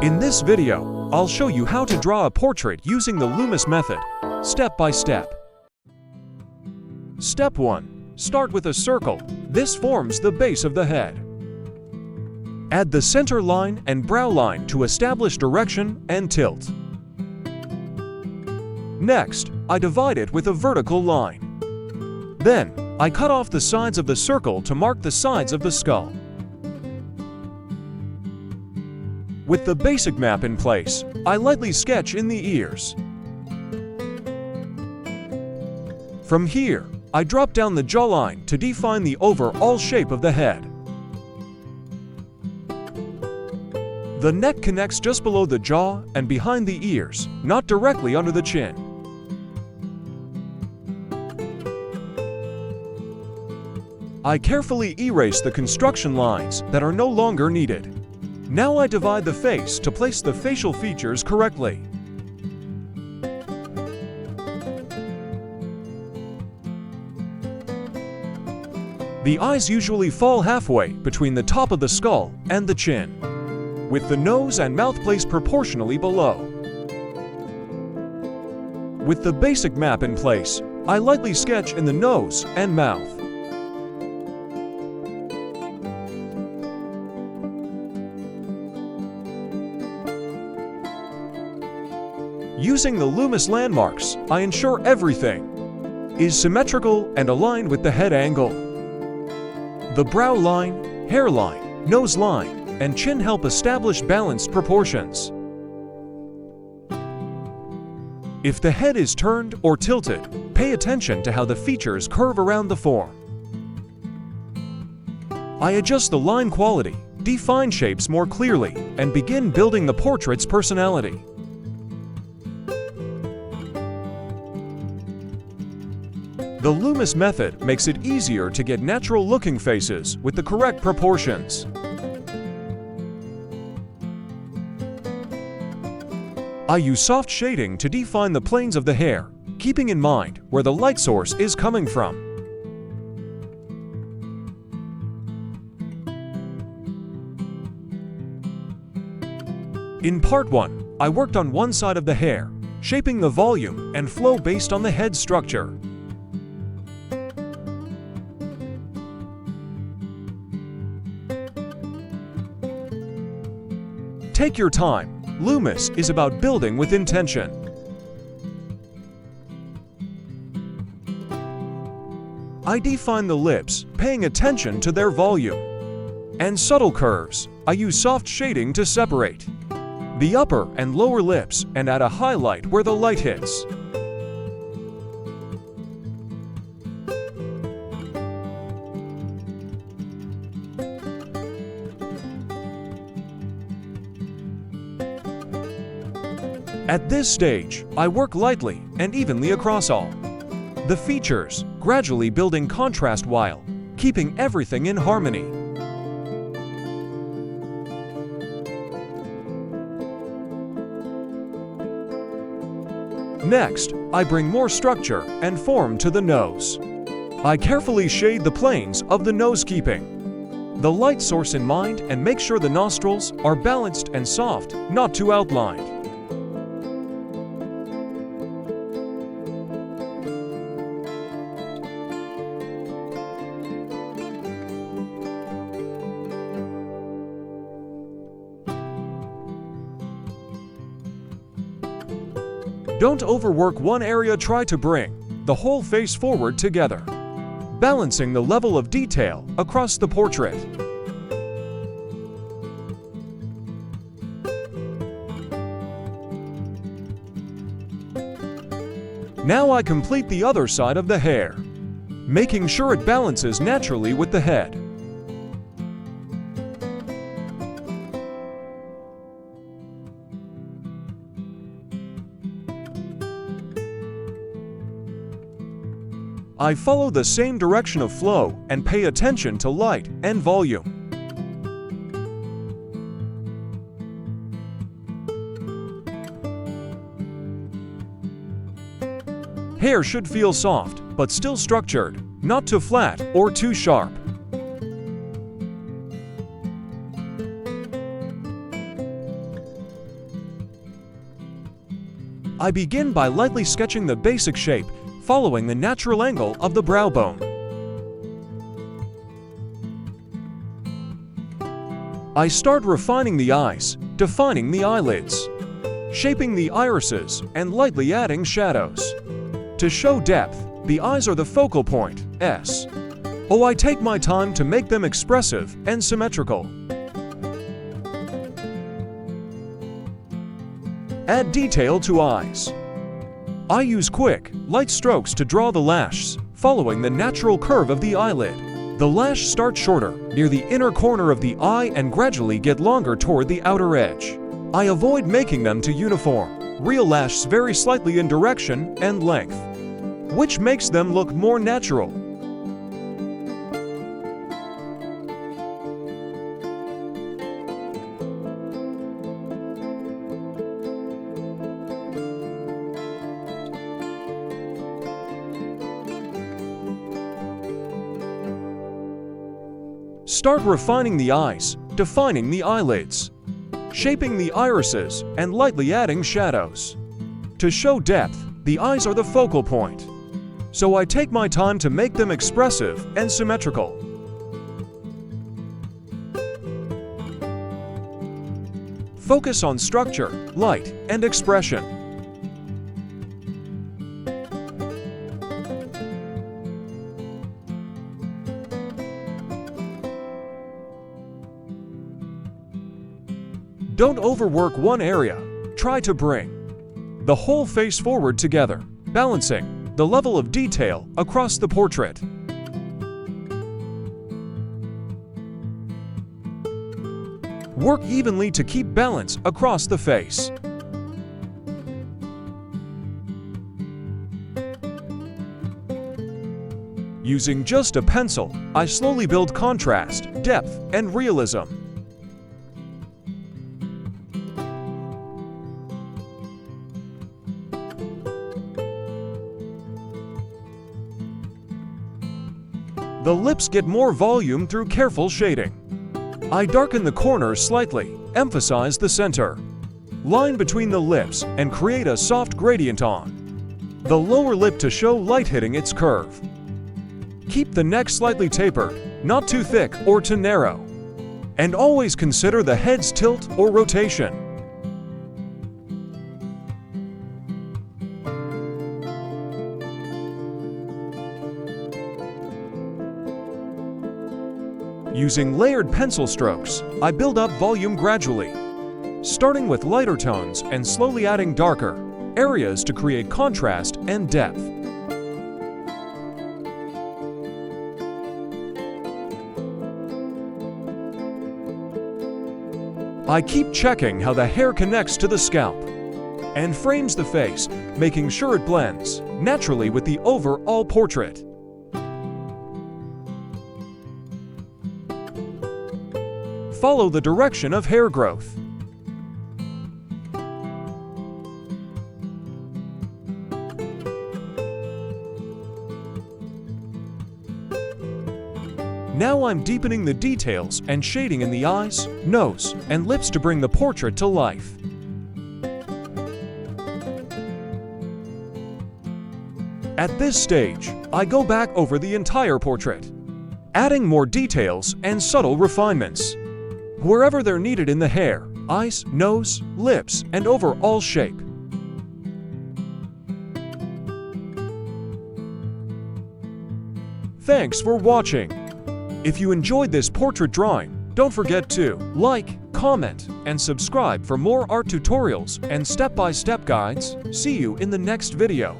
In this video, I'll show you how to draw a portrait using the Loomis method, step by step. Step 1. Start with a circle. This forms the base of the head. Add the center line and brow line to establish direction and tilt. Next, I divide it with a vertical line. Then, I cut off the sides of the circle to mark the sides of the skull. With the basic map in place, I lightly sketch in the ears. From here, I drop down the jawline to define the overall shape of the head. The neck connects just below the jaw and behind the ears, not directly under the chin. I carefully erase the construction lines that are no longer needed. Now I divide the face to place the facial features correctly. The eyes usually fall halfway between the top of the skull and the chin, with the nose and mouth placed proportionally below. With the basic map in place, I lightly sketch in the nose and mouth. Using the Loomis landmarks, I ensure everything is symmetrical and aligned with the head angle. The brow line, hairline, nose line, and chin help establish balanced proportions. If the head is turned or tilted, pay attention to how the features curve around the form. I adjust the line quality, define shapes more clearly, and begin building the portrait's personality. The Loomis method makes it easier to get natural-looking faces with the correct proportions. I use soft shading to define the planes of the hair, keeping in mind where the light source is coming from. In part 1, I worked on one side of the hair, shaping the volume and flow based on the head structure. Take your time. Loomis is about building with intention. I define the lips, paying attention to their volume. And subtle curves, I use soft shading to separate the upper and lower lips and add a highlight where the light hits. At this stage, I work lightly and evenly across all the features, gradually building contrast while keeping everything in harmony. Next, I bring more structure and form to the nose. I carefully shade the planes of the nose, keeping the light source in mind, and make sure the nostrils are balanced and soft, not too outlined. Don't overwork one area, try to bring the whole face forward together, balancing the level of detail across the portrait. Now I complete the other side of the hair, making sure it balances naturally with the head. I follow the same direction of flow and pay attention to light and volume. Hair should feel soft, but still structured, not too flat or too sharp. I begin by lightly sketching the basic shape, following the natural angle of the brow bone. I start refining the eyes, defining the eyelids, shaping the irises, and lightly adding shadows. To show depth, the eyes are the focal point, S. I take my time to make them expressive and symmetrical. Add detail to eyes. I use quick, light strokes to draw the lashes, following the natural curve of the eyelid. The lash starts shorter, near the inner corner of the eye and gradually get longer toward the outer edge. I avoid making them too uniform. Real lashes vary slightly in direction and length, which makes them look more natural. Start refining the eyes, defining the eyelids, shaping the irises, and lightly adding shadows. To show depth, the eyes are the focal point, so I take my time to make them expressive and symmetrical. Focus on structure, light, and expression. Don't overwork one area. Try to bring the whole face forward together, balancing the level of detail across the portrait. Work evenly to keep balance across the face. Using just a pencil, I slowly build contrast, depth, and realism. The lips get more volume through careful shading. I darken the corners slightly, emphasize the center line between the lips, and create a soft gradient on the lower lip to show light hitting its curve. Keep the neck slightly tapered, not too thick or too narrow. And always consider the head's tilt or rotation. Using layered pencil strokes, I build up volume gradually, starting with lighter tones and slowly adding darker areas to create contrast and depth. I keep checking how the hair connects to the scalp and frames the face, making sure it blends naturally with the overall portrait. Follow the direction of hair growth. Now I'm deepening the details and shading in the eyes, nose, and lips to bring the portrait to life. At this stage, I go back over the entire portrait, adding more details and subtle refinements wherever they're needed in the hair, eyes, nose, lips, and overall shape. Thanks for watching. If you enjoyed this portrait drawing, don't forget to like, comment, and subscribe for more art tutorials and step-by-step guides. See you in the next video.